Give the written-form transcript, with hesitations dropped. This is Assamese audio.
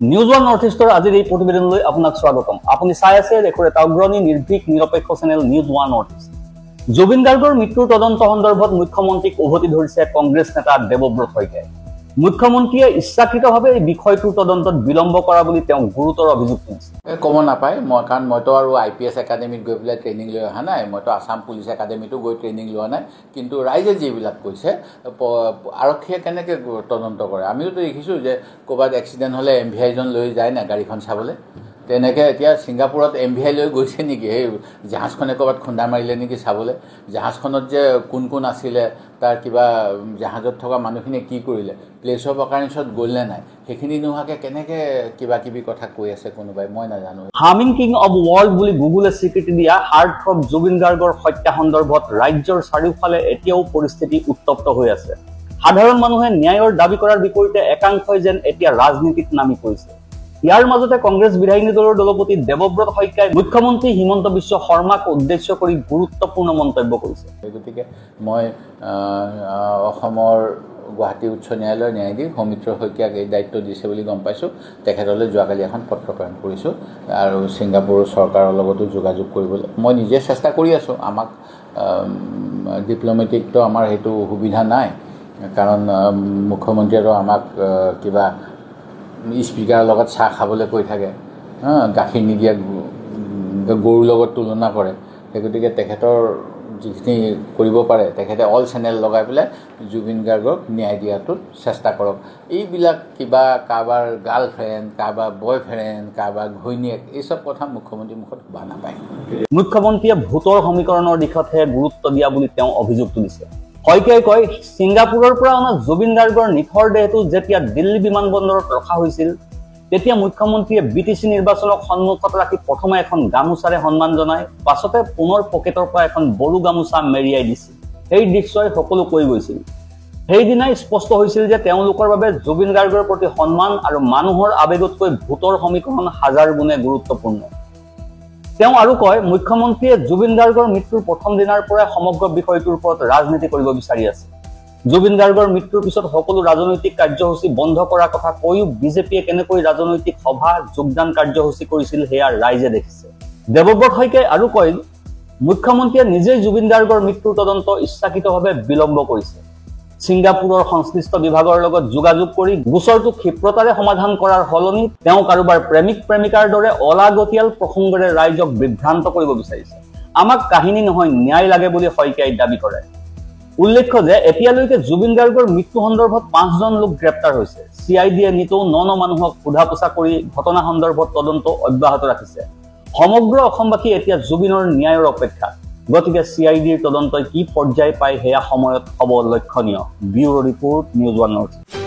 নিউজ ওয়ান নৰ্থ ইষ্টৰ আজিৰ এই প্ৰতিবেদনলৈ আপোনাক স্বাগতম। আপুনি চাই আছে দেশৰ এটা অগ্ৰণী নিৰ্ভীক নিৰপেক্ষ channel news one north east. Zubeen গাৰ্গৰ মৃত্যুৰ তদন্ত সন্দৰ্ভত মুখ্যমন্ত্ৰীক উভতি ধৰিছে কংগ্ৰেছ নেতা দেৱব্ৰত শইকীয়াই। মুখ্যমন্ত্ৰীয়ে ইচ্ছাকৃতভাৱে এই বিষয়টোৰ তদন্তত বিলম্ব কৰা বুলি তেওঁ গুৰুতৰ অভিযোগ তুলিছে। ক'ব নাপায় কাৰণ মইতো আৰু IPS একাডেমীত গৈ পেলাই ট্ৰেইনিং লৈ অহা নাই, মইতো আছাম পুলিচ একাডেমীতো গৈ ট্ৰেইনিং লোৱা নাই। কিন্তু ৰাইজে যিবিলাক কৈছে আৰক্ষীয়ে কেনেকৈ তদন্ত কৰে, আমিওতো দেখিছোঁ যে ক'ৰবাত এক্সিডেণ্ট হ'লে MVI জন লৈ যায় না গাড়ীখন চাবলৈ। তেনেকৈ এতিয়া ছিংগাপুৰত MVI লৈ গৈছে নেকি, সেই জাহাজখনে ক'ৰবাত খুন্দা মাৰিলে নেকি চাবলৈ। জাহাজখনত যে কোন কোন আছিলে, তাৰ কিবা জাহাজত থকা মানুহখিনিয়ে কি কৰিলে, প্লেচ অফ অকাৰেঞ্চত গ'ল নে নাই, সেইখিনি নোহোৱাকৈ কেনেকৈ কিবা কিবি কথা কৈ আছে কোনোবাই, মই নাজানো। হামিং কিং অব ৱৰ্ল্ড বুলি গুগলে স্বীকৃতি দিয়া হাৰ্টথ্ৰব জুবিন গাৰ্গৰ হত্যা সন্দৰ্ভত ৰাজ্যৰ চাৰিওফালে এতিয়াও পৰিস্থিতি উত্তপ্ত হৈ আছে। সাধাৰণ মানুহে ন্যায়ৰ দাবী কৰাৰ বিপৰীতে একাংশই যেন এতিয়া ৰাজনীতিত নামি পৰিছে। ইয়াৰ মাজতে কংগ্ৰেছ বিধায়িনী দলৰ দলপতি দেৱব্ৰত শইকীয়াই মুখ্যমন্ত্ৰী হিমন্ত বিশ্ব শৰ্মাক উদ্দেশ্য কৰি গুৰুত্বপূৰ্ণ মন্তব্য কৰিছে। গতিকে মই অসমৰ গুৱাহাটী উচ্চ ন্যায়ালয়ৰ ন্যায়াধীশ সৌমিত্ৰ শইকীয়াক এই দায়িত্ব দিছে বুলি গম পাইছোঁ। তেখেতলৈ যোৱাকালি এখন পত্ৰ প্ৰেৰণ কৰিছোঁ আৰু ছিংগাপুৰৰ চৰকাৰৰ লগতো যোগাযোগ কৰিবলৈ মই নিজে চেষ্টা কৰি আছোঁ। আমাক ডিপ্ল'মেটিকটো আমাৰ সেইটো সুবিধা নাই, কাৰণ মুখ্যমন্ত্ৰীয়েতো আমাক কিবা স্পীকাৰৰ লগত চাহ খাবলৈ কৈ থাকে, গাখীৰ নিদিয়া গৰুৰ লগত তুলনা কৰে। সেই গতিকে তেখেতৰ যিখিনি কৰিব পাৰে তেখেতে অল চেনেল লগাই পেলাই জুবিন গাৰ্গক ন্যায় দিয়াটোত চেষ্টা কৰক। এইবিলাক কিবা কাৰোবাৰ গাৰ্লফ্ৰেণ্ড, কাৰোবাৰ বয়ফ্ৰেণ্ড, কাৰোবাৰ ঘৈণীয়েক, এইচব কথা মুখ্যমন্ত্ৰীৰ মুখত শুনা নাপায়। মুখ্যমন্ত্ৰীয়ে ভোটৰ সমীকৰণৰ দিশতহে গুৰুত্ব দিয়া বুলি তেওঁ অভিযোগ তুলিছে। শইকীয়াই কয়, ছিংগাপুৰৰ পৰা অনা জুবিন গাৰ্গৰ নিথৰ দেহটো যেতিয়া দিল্লী বিমানবন্দৰত ৰখা হৈছিল, তেতিয়া মুখ্যমন্ত্ৰীয়ে BTC নিৰ্বাচনক সন্মুখত ৰাখি প্ৰথমে এখন গামোচাৰে সন্মান জনাই পাছতে পুনৰ পকেটৰ পৰা এখন বড়ো গামোচা মেৰিয়াই দিছিল। সেই দৃশ্যই সকলো কৈ গৈছিল। সেইদিনাই স্পষ্ট হৈছিল যে তেওঁলোকৰ বাবে জুবিন গাৰ্গৰ প্ৰতি সন্মান আৰু মানুহৰ আৱেগতকৈ ভোটৰ সমীকৰণ হাজাৰ গুণে গুৰুত্বপূৰ্ণ। তেওঁ আৰু কয়, মুখ্যমন্ত্ৰীয়ে জুবিন গাৰ্গৰ মৃত্যুৰ প্ৰথম দিনাৰ পৰাই সমগ্ৰ বিষয়টোৰ ওপৰত ৰাজনীতি কৰিব বিচাৰি আছে। জুবিন গাৰ্গৰ মৃত্যুৰ পিছত সকলো ৰাজনৈতিক কাৰ্যসূচী বন্ধ কৰাৰ কথা কৈও বিজেপিয়ে কেনেকৈ ৰাজনৈতিক সভা যোগদান কাৰ্যসূচী কৰিছিল সেয়া ৰাইজে দেখিছে। দেৱব্ৰত শইকীয়াই আৰু কয়, মুখ্যমন্ত্ৰীয়ে নিজেই জুবিন গাৰ্গৰ মৃত্যুৰ তদন্ত ইচ্ছাকৃতভাৱে বিলম্ব কৰিছে। ছিংগাপুৰৰ সংশ্লিষ্ট বিভাগৰ লগত যোগাযোগ কৰি গোচৰটো ক্ষিপ্ৰতাৰে সমাধান কৰাৰ সলনি তেওঁ কাৰোবাৰ প্ৰেমিক প্ৰেমিকাৰ দৰে অলাগতিয়াল প্ৰসংগৰে ৰাইজক বিভ্ৰান্ত কৰিব বিচাৰিছে। আমাক কাহিনী নহয় ন্যায় লাগে বুলি শইকীয়াই দাবী কৰে। উল্লেখ্য যে এতিয়ালৈকে জুবিন গাৰ্গৰ মৃত্যু সন্দৰ্ভত 5জন লোক গ্ৰেপ্তাৰ হৈছে। CIDয়ে নিতৌ 9 মানুহক সোধা পোছা কৰি ঘটনা সন্দৰ্ভত তদন্ত অব্যাহত ৰাখিছে। সমগ্ৰ অসমবাসী এতিয়া জুবিনৰ ন্যায়ৰ অপেক্ষা। গতিকে CIDৰ তদন্তই কি পৰ্যায় পায় সেয়া সময়ত হ'ব লক্ষণীয়। Bureau report, news one north east.